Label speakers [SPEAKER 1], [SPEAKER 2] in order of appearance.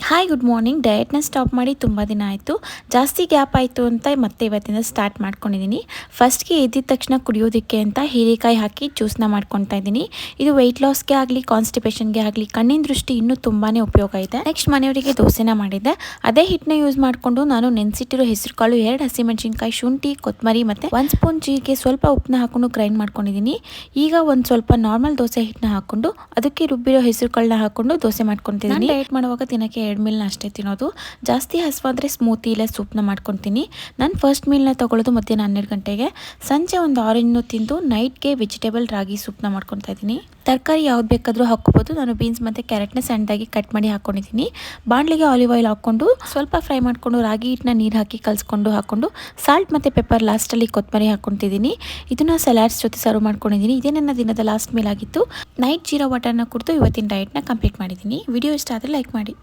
[SPEAKER 1] Hi good morning. ಡಯಟ್ನ stop ಮಾಡಿ ತುಂಬ ದಿನ ಆಯಿತು. ಜಾಸ್ತಿ ಗ್ಯಾಪ್ ಆಯಿತು ಅಂತ ಮತ್ತೆ ಇವತ್ತಿಂದ ಸ್ಟಾರ್ಟ್ ಮಾಡ್ಕೊಂಡಿದ್ದೀನಿ. ಫಸ್ಟ್ಗೆ ಎದ್ದಿದ ತಕ್ಷಣ ಕುಡಿಯೋದಕ್ಕೆ ಅಂತ ಹೀರೆಕಾಯಿ ಹಾಕಿ ಜ್ಯೂಸ್ನ ಮಾಡ್ಕೊತಾ ಇದ್ದೀನಿ. ಇದು ವೆಯ್ಟ್ ಲಾಸ್ಗೆ ಆಗಲಿ ಕಾನ್ಸ್ಟಿಪೇಷನ್ಗೆ ಆಗಲಿ ಕಣ್ಣಿನ ದೃಷ್ಟಿ ಇನ್ನೂ ತುಂಬಾ ಉಪಯೋಗ ಇದೆ. ನೆಕ್ಸ್ಟ್ ಮನೆಯವರಿಗೆ ದೋಸೆನ ಮಾಡಿದ್ದೆ. ಅದೇ ಹಿಟ್ಟನ್ನ ಯೂಸ್ ಮಾಡಿಕೊಂಡು ನಾನು ನೆನೆಸಿಟ್ಟಿರೋ ಹೆಸರು ಕಾಳು, 2 ಹಸಿಮೆಣಸಿನ್ಕಾಯಿ, ಶುಂಠಿ, ಕೊತ್ತಂಬರಿ ಮತ್ತು 1 ಸ್ಪೂನ್ ಜೀರಿಗೆ, ಸ್ವಲ್ಪ ಉಪ್ಪನ್ನ ಹಾಕೊಂಡು ಗ್ರೈಂಡ್ ಮಾಡ್ಕೊಂಡಿದ್ದೀನಿ. ಈಗ ಒಂದು ಸ್ವಲ್ಪ ನಾರ್ಮಲ್ ದೋಸೆ ಹಿಟ್ಟನ್ನ ಹಾಕೊಂಡು ಅದಕ್ಕೆ ರುಬ್ಬಿರೋ ಹೆಸರು ಕಾಳನ್ನ ಹಾಕೊಂಡು ದೋಸೆ ಮಾಡ್ಕೊತಿದ್ದೀನಿ. ಡಯಟ್ ಮಾಡುವಾಗ ದಿನಕ್ಕೆ 2 ಮೀಲ್ನ ಅಷ್ಟೇ ತಿನ್ನೋದು. ಜಾಸ್ತಿ ಹಸುವಾದರೆ ಸ್ಮೂತಿ ಇಲ್ಲ ಸೂಪ್ನ ಮಾಡ್ಕೊತೀನಿ. ನಾನು ಫಸ್ಟ್ ಮೀಲ್ನ ತೊಗೊಳ್ಳೋದು ಮಧ್ಯಾಹ್ನ 12 ಗಂಟೆಗೆ. ಸಂಜೆ ಒಂದು ಆರೆಂಜ್ನು ತಿಂದು ನೈಟ್ಗೆ ವೆಜಿಟೇಬಲ್ ರಾಗಿ ಸೂಪ್ನ ಮಾಡ್ಕೊತಾ ಇದ್ದೀನಿ. ತರಕಾರಿ ಯಾವ್ದು ಬೇಕಾದರೂ ಹಾಕ್ಕೋಬೋದು. ನಾನು ಬೀನ್ಸ್ ಮತ್ತು ಕ್ಯಾರೆಟ್ನ ಸಣ್ಣದಾಗಿ ಕಟ್ ಮಾಡಿ ಹಾಕ್ಕೊಂಡಿದ್ದೀನಿ. ಬಾಣಲಿಗೆ ಆಲಿವ್ ಆಯಿಲ್ ಹಾಕ್ಕೊಂಡು ಸ್ವಲ್ಪ ಫ್ರೈ ಮಾಡಿಕೊಂಡು ರಾಗಿ ಹಿಟ್ಟನ್ನ ನೀರು ಹಾಕಿ ಕಲಿಸ್ಕೊಂಡು ಹಾಕ್ಕೊಂಡು ಸಾಲ್ಟ್ ಮತ್ತು ಪೆಪ್ಪರ್ ಲಾಸ್ಟಲ್ಲಿ ಕೊತ್ತಂಬರಿ ಹಾಕ್ಕೊತಿದ್ದೀನಿ. ಇದನ್ನು ಸಲಾಡ್ಸ್ ಜೊತೆ ಸರ್ವ್ ಮಾಡ್ಕೊಂಡಿದ್ದೀನಿ. ಇದೇ ನನ್ನ ದಿನದ ಲಾಸ್ಟ್ ಮೀಲ್ ಆಗಿತ್ತು. ನೈಟ್ ಜೀರಾ ವಾಟರ್ನ ಕುಡಿದು ಇವತ್ತಿನ ಡಯಟ್ನ ಕಂಪ್ಲೀಟ್ ಮಾಡಿದ್ದೀನಿ. ವಿಡಿಯೋ ಇಷ್ಟ ಆದರೆ ಲೈಕ್ ಮಾಡಿ.